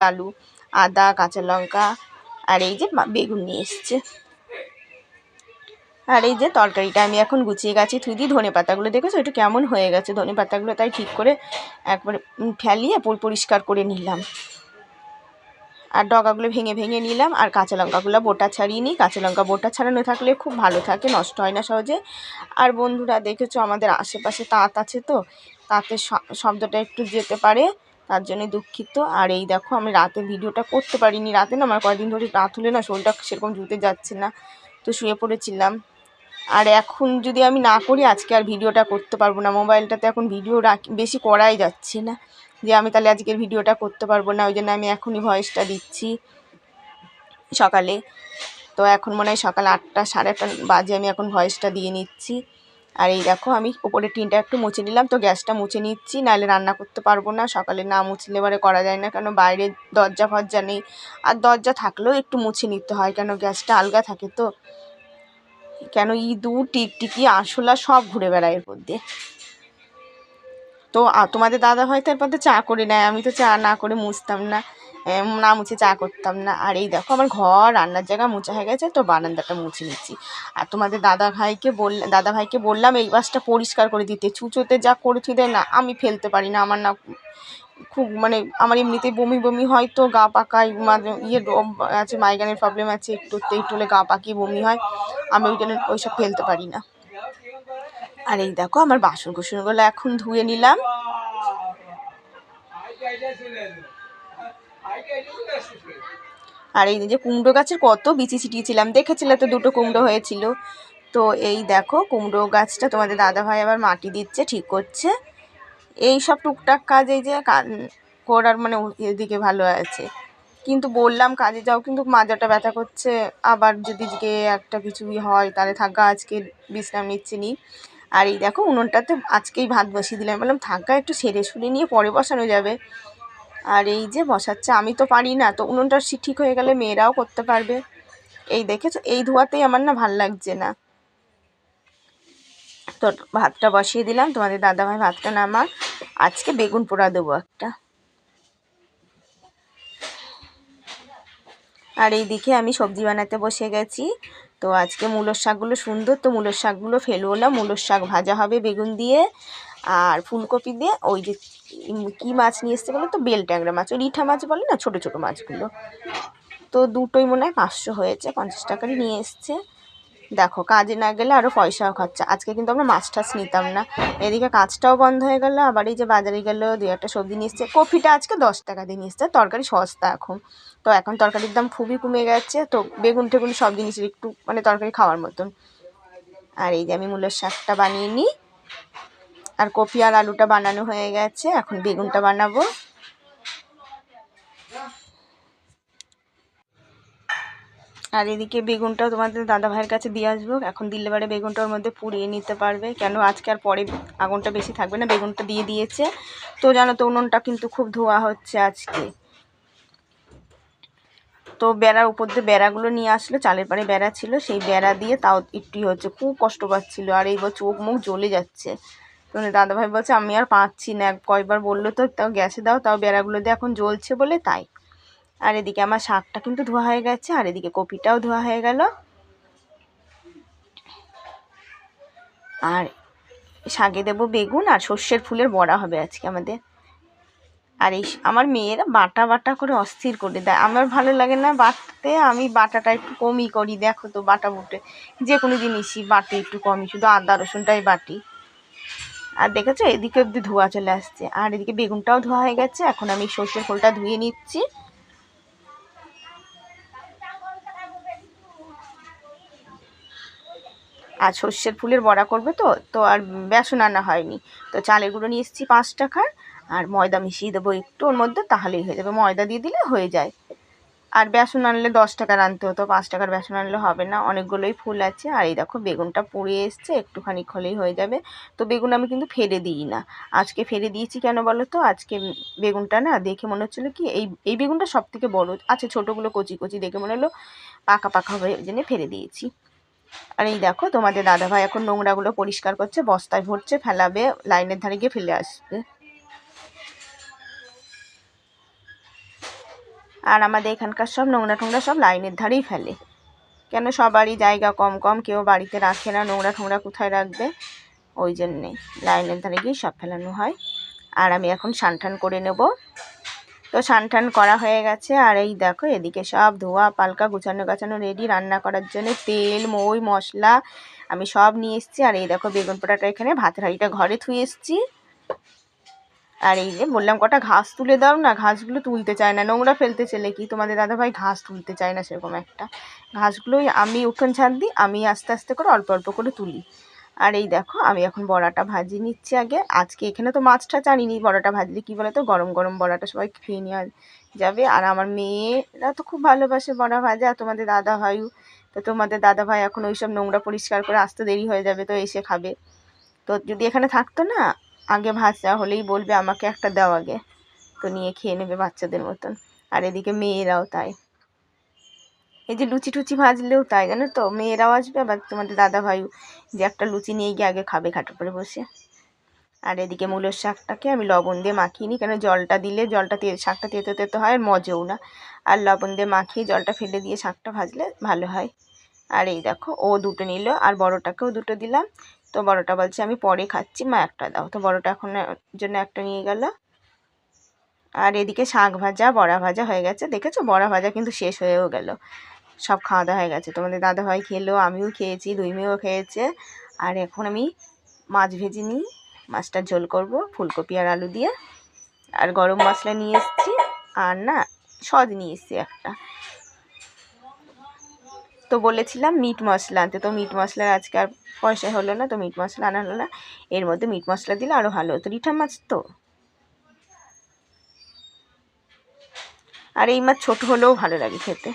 আলু, আদা, কাঁচা লঙ্কা আর এই যে বেগুন নিয়ে এসছে। আর এই যে তরকারিটা আমি এখন গুছিয়ে গাছি থুই দিই। ধনে পাতাগুলো দেখেছো একটু কেমন হয়ে গেছে ধনে পাতাগুলো, তাই ঠিক করে একবারে ফেলিয়ে পরিষ্কার করে নিলাম। আর ডগাগুলো ভেঙে ভেঙে নিলাম। আর কাঁচা লঙ্কাগুলো বোটা ছাড়িয়ে নিই। কাঁচা লঙ্কা বোটা ছাড়ানো থাকলে খুব ভালো থাকে, নষ্ট হয় না সহজে। আর বন্ধুরা দেখেছো আমাদের আশেপাশে তাঁত আছে, তো তাঁতের শব্দটা একটু যেতে পারে, তার জন্য দুঃখিত। আর এই দেখো আমি রাতে ভিডিওটা করতে পারিনি। রাতে না আমার কয়েকদিন ধরে রাত হলে না শরীরটা সেরকম জুতে যাচ্ছে না, তো শুয়ে পড়েছিলাম। আর এখন যদি আমি না করি আজকে আর ভিডিওটা করতে পারবো না। মোবাইলটাতে এখন ভিডিও বেশি করাই যাচ্ছে না, যে আমি তাহলে আজকের ভিডিওটা করতে পারবো না। ওই জন্য আমি এখনই ভয়েসটা দিচ্ছি সকালে। তো এখন মনে হয় সকাল 8টা 8:30 বাজে, আমি এখন ভয়েসটা দিয়ে নিচ্ছি। আর এই দেখো আমি উপরে টিনটা একটু মুছে নিলাম, তো গ্যাসটা মুছে নিচ্ছি, নাহলে রান্না করতে পারবো না। সকালে না মুছলে এবারে করা যায় না, কেন বাইরে দরজা ফরজা নেই। আর দরজা থাকলেও একটু মুছে নিতে হয়, কেন গ্যাসটা আলগা থাকে তো। কেন ইঁদুর, টিকটিকি, আরশোলা সব ঘুরে বেড়ায় এর মধ্যে। তো তোমাদের দাদা ভাই তো এরপর চা করে নেয়, আমি তো চা না করে মুছতাম না, না মুছে চা করতাম না। আর এই দেখো আমার ঘর রান্নার জায়গা মুছা হয়ে গেছে, তো বারান্দাটা মুছে নিচ্ছি। আর তোমাদের দাদা ভাইকে বললাম এই বাসটা পরিষ্কার করে দিতে। চুচোতে যা করেছি দেয় না, আমি ফেলতে পারি না। আমার না খুব মানে আমার এমনিতেই বমি বমি হয়, তো গা পাকায়, আছে, মাইগ্রেনের প্রবলেম আছে, একটু হলে গা পাকিয়ে বমি হয়। আমি ওই জন্য ওইসব ফেলতে পারি না। আর এই দেখো আমার বাসন কুসনগুলো এখন ধুয়ে নিলাম। আর এই যে কুমড়ো গাছের কত বিচি ছিটিয়েছিলাম, দেখেছিলে তো 2টো কুমড়ো হয়েছিল। তো এই দেখো কুমড়ো গাছটা তোমাদের দাদাভাই আবার মাটি দিচ্ছে, ঠিক করছে। এই সব টুকটাক কাজ এই যে করার মানে এদিকে ভালো আছে। কিন্তু বললাম কাজে যাও, কিন্তু মাজাটা ব্যথা করছে। আবার যদি একটা কিছুই হয় তাহলে থাকা, আজকে বিশ্রাম নিচ্ছে নি। আর এই দেখো উনুনটাতে আজকেই ভাত বসিয়ে দিলাম, বললাম থাকা একটু সেরে সুরে নিয়ে পরে বসানো যাবে। আর এই যে বসাচ্ছে, আমি তো পারি না, তো উনুনটা ঠিক হয়ে গেলে মেয়েরাও করতে পারবে। এই দেখেছো এই ধোয়াতেই আমার না ভাল লাগছে না। তো ভাতটা বসিয়ে দিলাম, তোমাদের দাদাভাই ভাতটা নামাক। আজকে বেগুন পোড়া দেবো একটা। আর এইদিকে আমি সবজি বানাতে বসে গেছি। তো আজকে মূলোর শাকগুলো সুন্দর, তো মূলোর শাকগুলো ফেলবো না। মূলোর শাক ভাজা হবে বেগুন দিয়ে আর ফুলকপি দিয়ে। ওই যে কী মাছ নিয়ে এসছে বলো তো, বেল ট্যাংরা মাছ, ওই রিঠা মাছ বলে না, ছোটো ছোটো মাছগুলো। তো দুটোই মনে হয় 500 হয়েছে, 50 টাকারই নিয়ে এসছে। দেখো কাজে না গেলে আরও পয়সাও খরচা। আজকে কিন্তু আমরা মাছ টাছ নিতাম না। এদিকে কাজটাও বন্ধ হয়ে গেল। আবার এই যে বাজারে গেল 2-1টা সবজি নিয়ে এসছে। কপিটা আজকে 10 টাকা দিয়ে নিয়ে এসছে। তরকারি সস্তা এখন, তো এখন তরকারির দাম খুবই কমে গেছে। তো বেগুন টেগুন সব জিনিসের একটু মানে তরকারি খাওয়ার মতন। আর এই যে আমি মূলোর শাকটা বানিয়ে নিই। আর কপি আর আলুটা বানানো হয়ে গেছে, এখন বেগুনটা বানাবো। আর এদিকে বেগুনটাও তোমাদের দাদা ভাইয়ের কাছে দিয়ে আসবো। এখন দিলে বারে বেগুনটা ওর মধ্যে পুড়িয়ে নিতে পারবে, কেন আজকে আর পরে আগুনটা বেশি থাকবে না, বেগুনটা দিয়ে দিয়েছে। তো জানো তো উনুনটা কিন্তু খুব ধোয়া হচ্ছে আজকে। তো বেড়ার উপর দিয়ে বেড়াগুলো নিয়ে আসলো, চালের পাড়ে বেড়া ছিল, সেই বেড়া দিয়ে তাও একটুই হচ্ছে, খুব কষ্ট পাচ্ছিলো। আর এইবার চোখ মুখ জ্বলে যাচ্ছে। তো দাদাভাই বলছে আমি আর পাচ্ছি না, কয়েকবার বললো তো তাও গ্যাসে দাও, তাও বেড়াগুলো দিয়ে এখন জ্বলছে বলে তাই। আর এদিকে আমার শাকটা কিন্তু ধোয়া হয়ে গেছে, আর এদিকে কপিটাও ধোয়া হয়ে গেল। আর শাকে দেবো বেগুন, আর সর্ষের ফুলের বড়া হবে আজকে আমাদের। আর এই আমার মেয়েরা বাটা বাটা করে অস্থির করে দেয়, আমার ভালো লাগে না বাটতে, আমি বাটাটা একটু কমই করি। দেখো তো বাটা বুটে যে কোনো জিনিসই বাটি একটু কমই, শুধু আদা রসুনটাই বাটি। আর দেখেছো এদিকে অব্দি ধোয়া চলে আসছে। আর এদিকে বেগুনটাও ধোয়া হয়ে গেছে, এখন আমি সর্ষের ফুলটা ধুয়ে নিচ্ছি। আর সর্ষের ফুলের বড়া করবে, তো তো আর বেসন আনা হয়নি। তো চালের গুঁড়ো নিয়ে এসেছি 5 টাকার, আর ময়দা মিশিয়ে দেবো একটু ওর মধ্যে, তাহলেই হয়ে যাবে। ময়দা দিয়ে দিলে হয়ে যায়। আর বেসন আনলে 10 টাকার আনতে হতো, 5 টাকার বেসন আনলে হবে না, অনেকগুলোই ফুল আছে। আর এই দেখো বেগুনটা পুড়ে এসছে, একটুখানি হলেই হয়ে যাবে। তো বেগুন আমি কিন্তু ফেলে দিই না, আজকে ফেলে দিয়েছি কেন বলো তো, আজকে বেগুনটা না দেখে মনে হচ্ছিলো কি এই বেগুনটা সব থেকে বড়ো আছে, ছোটোগুলো কচি কচি দেখে মনে হলো পাকা পাকা হবে, ওই জন্য ফেলে দিয়েছি। আর এই দেখো তোমাদের দাদাভাই এখন নোংরাগুলো পরিষ্কার করছে, বস্তায় ভরছে, ফেলাবে, লাইনের ধারে গিয়ে ফেলে আসবে। আর আমাদের এখানকার সব নোংরা টোংরা সব লাইনের ধারেই ফেলে, কেন সবারই জায়গা কম কম, কেউ বাড়িতে রাখে না, নোংরা টোংরা কোথায় রাখবে, ওই জন্যে লাইনের ধারে গিয়ে সব ফেলানো হয়। আর আমি এখন স্নান করে নেব। তো স্নান করা হয়ে গেছে। আর এই দেখো এদিকে সব ধোয়া পালকা গুছানো গাছানো রেডি, রান্না করার জন্য তেল মই মশলা আমি সব নিয়ে এসেছি। আর এই দেখো বেগুন পোড়াটা এখানে ভাতের হাঁড়িটা ঘরে থুয়ে এসেছি। আর এই যে বললাম কটা ঘাস তুলে দাও না, ঘাসগুলো তুলতে চায় না, নোংরা ফেলতে চলে কি তোমাদের দাদাভাই ঘাস তুলতে চায় না সেরকম একটা। ঘাসগুলোই আমি উঠোন ছাদ দিই, আমি আস্তে আস্তে করে অল্প অল্প করে তুলি। আর এই দেখো আমি এখন বড়াটা ভাজিয়ে নিচ্ছি আগে। আজকে এখানে তো মাছটা জানিনি, বড়াটা ভাজলে কী বলে তো গরম গরম বড়াটা সবাই খেয়ে নেওয়া যাবে। আর আমার মেয়েরা তো খুব ভালোবাসে বড়া ভাজা, আর তোমাদের দাদাভাইও। তো তোমাদের দাদাভাই এখন ওই সব নোংরা পরিষ্কার করে আসতে দেরি হয়ে যাবে, তো এসে খাবে। তো যদি এখানে থাকতো না, আগে ভাজা হলেই বলবে আমাকে একটা দাও আগে, তো নিয়ে খেয়ে নেবে বাচ্চাদের মতন। আর এদিকে মেয়েরাও তাই, এই যে লুচি টুচি ভাজলেও তাই জানো তো, মেয়েরাও আসবে আবার তোমাদের দাদাভাইও, যে একটা লুচি নিয়ে গিয়ে আগে খাবে খাটের উপরে বসে। আর এদিকে মূলের শাকটাকে আমি লবণ দিয়ে মাখিয়ে নিই, কেন জলটা দিলে জলটা শাকটা তেতো তেতো হয়, আর মজেও না। আর লবণ দিয়ে মাখিয়ে জলটা ফেলে দিয়ে শাকটা ভাজলে ভালো হয়। আর এই দেখো ও দুটো নিল, আর বড়টাকেও দুটো দিলাম। তো বড়টা বলছে আমি পরে খাচ্ছি, মা একটা দাও। তো বড়টা এখন জন্য একটা নিয়ে গেল। আর এদিকে শাক ভাজা বড়া ভাজা হয়ে গেছে, দেখেছো বড়া ভাজা কিন্তু শেষ হয়েও গেল। সব খাওয়া দাওয়া হয়ে গেছে, তোমাদের দাদাভাই খেলো, আমিও খেয়েছি, দুই মেয়েও খেয়েছে। আর এখন আমি মাছ ভেজে নিই, মাছটার ঝোল করব ফুলকপি আর আলু দিয়ে। আর গরম মশলা নিয়ে এসেছি, আর না সস নিয়ে এসেছি একটা। তো বলেছিলাম মিট মশলা আনতে, তো মিট মশলার আজকে আর পয়সা হলো না, তো মিট মশলা আনা হলো না। এর মধ্যে মিট মশলা দিলে আরও ভালো হতো, রিঠা মাছ তো। আর এই মাছ ছোটো হলেও ভালো লাগে খেতে।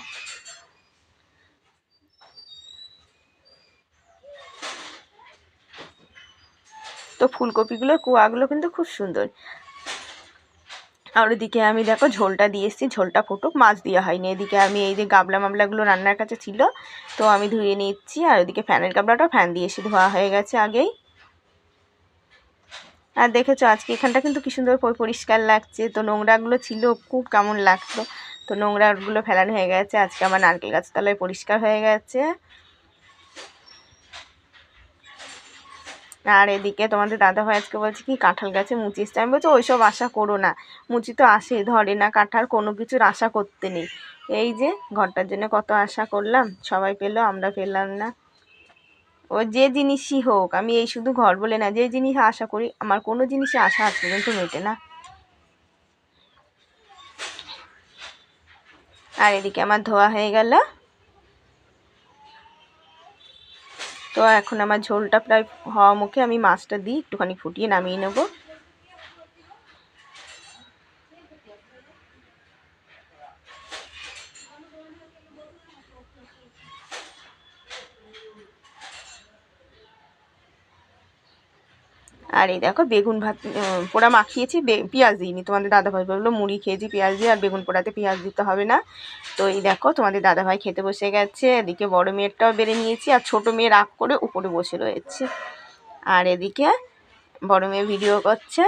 তো ফুলকপিগুলোর কুয়াগুলো কিন্তু খুব সুন্দর। আর ওদিকে আমি দেখো ঝোলটা দিয়ে এসেছি, ঝোলটা ফুটুক, মাছ দেওয়া হয়নি। এদিকে আমি এই যে গাবলা মামলাগুলো রান্নার কাছে ছিল, তো আমি ধুয়ে নিচ্ছি। আর ওদিকে ফ্যানের গাবলাটাও ফ্যান দিয়ে এসে ধোয়া হয়ে গেছে আগেই। আর দেখেছো আজকে এখানটা কিন্তু কি সুন্দর পরিষ্কার লাগছে, তো নোংরাগুলো ছিল খুব কেমন লাগতো, তো নোংরাগুলো ফেলানো হয়ে গেছে। আজকে আমার নারকেল গাছ তলায় পরিষ্কার হয়ে গেছে। আর এদিকে তোমাদের দাদাভাই আজকে বলছে কি কাঁঠাল গাছে মুচি এসছে। আমি বলছি ওইসব আশা করো না, মুচি তো আসে ধরে না, কাঁঠাল কোনো কিছুর আশা করতে নেই। এই যে ঘরটার জন্য কত আশা করলাম, সবাই পেলো, আমরা পেলাম না। ও যে জিনিসই হোক, আমি এই শুধু ঘর বলে না, যে জিনিস আশা করি, আমার কোনো জিনিসে আশা আজ পর্যন্ত মেটে না। আর এদিকে আমার ধোয়া হয়ে গেল। তো এখন আমার ঝোলটা প্রায় হওয়া মুখে, আমি মাছটা দিই একটুখানি ফুটিয়ে নামিয়ে নেব। আর এই দেখো বেগুন ভাত পোড়া মাখিয়েছি, পেঁয়াজ দিইনি, তোমাদের দাদাভাই বললো মুড়ি খেয়েছি পেঁয়াজ দিয়ে, আর বেগুন পোড়াতে পেঁয়াজ দিতে হবে না। তো এই দেখো তোমাদের দাদাভাই খেতে বসে গেছে। এদিকে বড় মেয়েরটাও বেড়ে নিয়েছি, আর ছোটো মেয়ে রাগ করে উপরে বসে রয়েছে। আর এদিকে বড় মেয়ে ভিডিও করছে,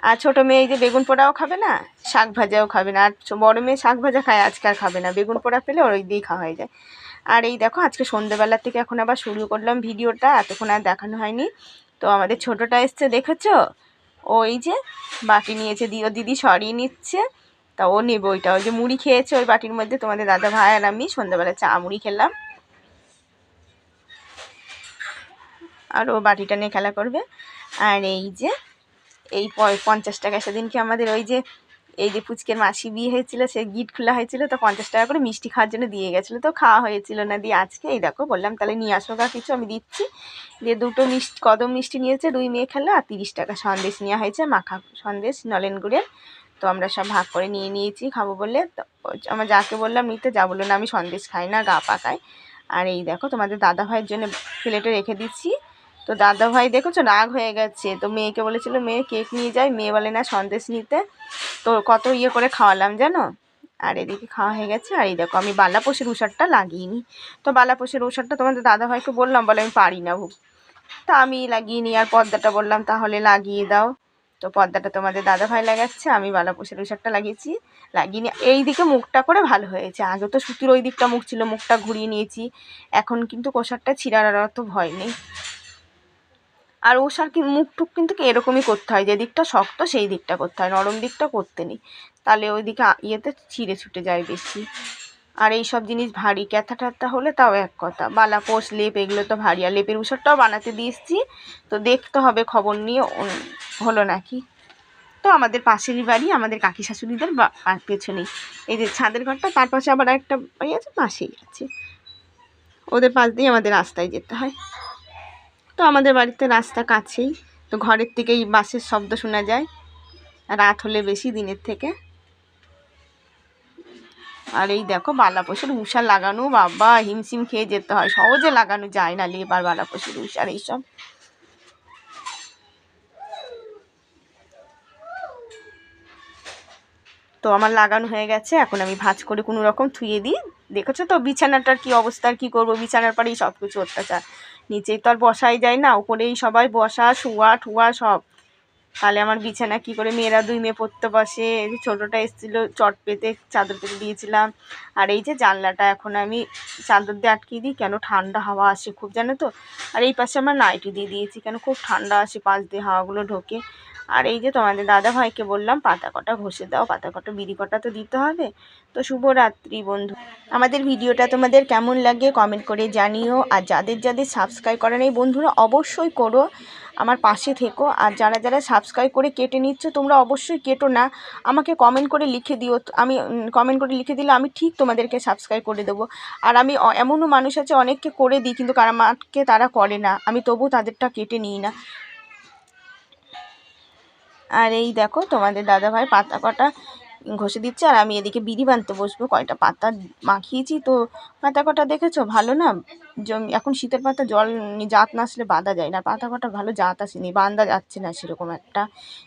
আর ছোটো মেয়ে এই যে বেগুন পোড়াও খাবে না, শাক ভাজাও খাবে না। আর বড় মেয়ে শাক ভাজা খায়, আজকে আর খাবে না, বেগুন পোড়া পেলে ওই দিয়েই খাওয়া হয়ে যায়। আর এই দেখো আজকে সন্ধ্যেবেলার থেকে এখন আবার শুরু করলাম ভিডিওটা, এতক্ষণ আর দেখানো হয়নি। তো আমাদের ছোটোটা এসছে দেখেছো, ওই যে বাটি নিয়েছে, দিদি সরিয়ে নিচ্ছে, তা ও নেবে ওইটা। ওই যে মুড়ি খেয়েছে ওই বাটির মধ্যে, তোমাদের দাদা ভাই আর আমি সন্ধ্যাবেলা চা মুড়ি খেলাম, আর ও বাটিটা নিয়ে খেলা করবে। আর এই যে এই 50 টাকা সেদিনকে আমাদের ওই যে এই যে পুচকের মাসি বিয়ে হয়েছিল, সে গিট খোলা হয়েছিল, তো 50 টাকা করে মিষ্টি খাওয়ার জন্য দিয়ে গেছিলো, তো খাওয়া হয়েছিল না। দিয়ে আজকে এই দেখো বললাম তাহলে নিয়ে আসো গা কিছু, আমি দিচ্ছি। দিয়ে দুটো মিষ্টি কদম মিষ্টি নিয়েছে, 2 মেয়ে খেলো, আর 30 টাকা সন্দেশ নেওয়া হয়েছে, মাখা সন্দেশ নলেন গুড়ের। তো আমরা সব ভাগ করে নিয়ে নিয়েছি খাবো বলে। তো আমার যাকে বললাম নিতে, যা বললো না আমি সন্দেশ খাই না, গা পাকায়। আর এই দেখো তোমাদের দাদা ভাইয়ের জন্য প্লেটে রেখে দিচ্ছি। তো দাদাভাই দেখেছো রাগ হয়ে গেছে, তো মেয়েকে বলেছিল মেয়ে কেক নিয়ে যায়, মেয়ে বলে না সন্দেশ নিতে। তো কত ইয়ে করে খাওয়ালাম জানো। আর এদিকে খাওয়া হয়ে গেছে। আর এই দেখো আমি বালাপোষের উষারটা লাগিয়ে নিই। তো বালাপোষের উষারটা তোমাদের দাদাভাইকে বললাম, বলে আমি পারি না ভুক, তা আমি লাগিয়ে নিই। আর পর্দাটা বললাম তাহলে লাগিয়ে দাও। তো পর্দাটা তোমাদের দাদাভাই লাগাচ্ছে, আমি বালাপোষের উষারটা লাগিয়েছি, লাগিয়ে নিয়ে এই দিকে মুখটা করে ভালো হয়েছে। আগে তো সুতির ওই দিকটা মুখ ছিল, মুখটা ঘুরিয়ে নিয়েছি, এখন কিন্তু কোষারটা ছিঁড়ার অত ভয় নেই। আর ওষার মুখ টুক কিন্তু এরকমই করতে হয়, যে দিকটা শক্ত সেই দিকটা করতে হয়, নরম দিকটা করতে নেই, তাহলে ওই দিকে ইয়েতে ছিঁড়ে ছুটে যায় বেশি। আর এই সব জিনিস ভারী, ক্যাথা ট্যাথা হলে তাও এক কথা, বালাপোষ লেপ এগুলো তো ভারী। আর লেপের উষারটাও বানাতে দিয়ে এসেছি, তো দেখতে হবে খবর নিয়ে হলো নাকি। তো আমাদের পাশেরই বাড়ি, আমাদের কাকি শাশুড়িদের পেছনেই এই যে ছাদের ঘরটা, তার পাশে আবার একটা বাড়ি আছে, পাশেই আছে, ওদের পাশ দিয়ে আমাদের রাস্তায় যেতে হয়। তো আমাদের বাড়িতে রাস্তা কাছেই, তো ঘরের থেকেই বাসের শব্দ শোনা যায় রাত হলে বেশি দিনের থেকে। আর এই দেখো বালাপোষের উষা লাগানো, বাবা হিমশিম খেয়ে যেতে হয়, সহজে লাগানো যায় না লেপ আর বালাপোষের উষার এইসব। তো আমার লাগানো হয়ে গেছে, এখন আমি ভাঁজ করে কোনো রকম থুয়ে দিই। দেখেছো তো বিছানাটার কি অবস্থা, আর কী করবো, বিছানার পরেই সব কিছু অত্যাচার, নিচেই তো আর বসাই যায় না, উপরেই সবাই বসা শোয়া ঠুয়া সব, তাহলে আমার বিছানা কি করে, মেয়েরা দুই মেয়ে পড়তে বসে, ছোটোটা এসেছিলো চট পেতে চাদর পেতে দিয়েছিলাম। আর এই যে জানলাটা এখন আমি চাদর দিয়ে আটকিয়ে দিই, কেন ঠান্ডা হাওয়া আসে খুব, জানো তো। আর এই পাশে আমার নাইটি দিয়ে দিয়েছি, কেন খুব ঠান্ডা আসে, পাশ দিয়ে হাওয়াগুলো ঢোকে। আর এই যে তোমাদের দাদা ভাইকে বললাম পাতা কটা ঘষে দাও, পাতা কটা বিড়ি কটা তো দিতে হবে। তো শুভরাত্রি বন্ধু, আমাদের ভিডিওটা তোমাদের কেমন লাগে কমেন্ট করে জানিও। আর যাদের যাদের সাবস্ক্রাইব করা নেই বন্ধুরা অবশ্যই করো, আমার পাশে থেকো। আর যারা যারা সাবস্ক্রাইব করে কেটে নিচ্ছ তোমরা অবশ্যই কেটো না, আমাকে কমেন্ট করে লিখে দিও, আমি কমেন্ট করে লিখে দিলে আমি ঠিক তোমাদেরকে সাবস্ক্রাইব করে দেবো। আর আমি এমনও মানুষ আছে অনেককে করে দিই, কিন্তু আমাকে তারা করে না, আমি তবু তাদেরটা কেটে নিই না। আর এই দেখো তোমাদের দাদাভাই পাতা কটা ঘষে দিচ্ছে, আর আমি এদিকে বিড়ি বাঁধতে বসবো, কয়টা পাতা মাখিয়েছি। তো পাতা কটা দেখেছো ভালো না, এখন শীতের পাতা জল জাত না আসলে বাঁধা যায় না, পাতা কটা ভালো জাত আসেনি, বাঁধা যাচ্ছে না সেরকম একটা।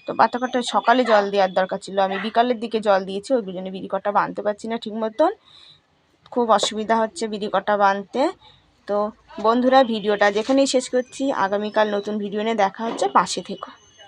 তো পাতা কটা সকালে জল দেওয়ার দরকার ছিল, আমি বিকালের দিকে জল দিয়েছি, ওই জন্য বিড়ি কটা বাঁধতে পারছি না ঠিক মতন, খুব অসুবিধা হচ্ছে বিড়ি কটা বাঁধতে। তো বন্ধুরা ভিডিওটা যেখানেই শেষ করছি, আগামীকাল নতুন ভিডিও নিয়ে দেখা হচ্ছে, পাশে থেকো।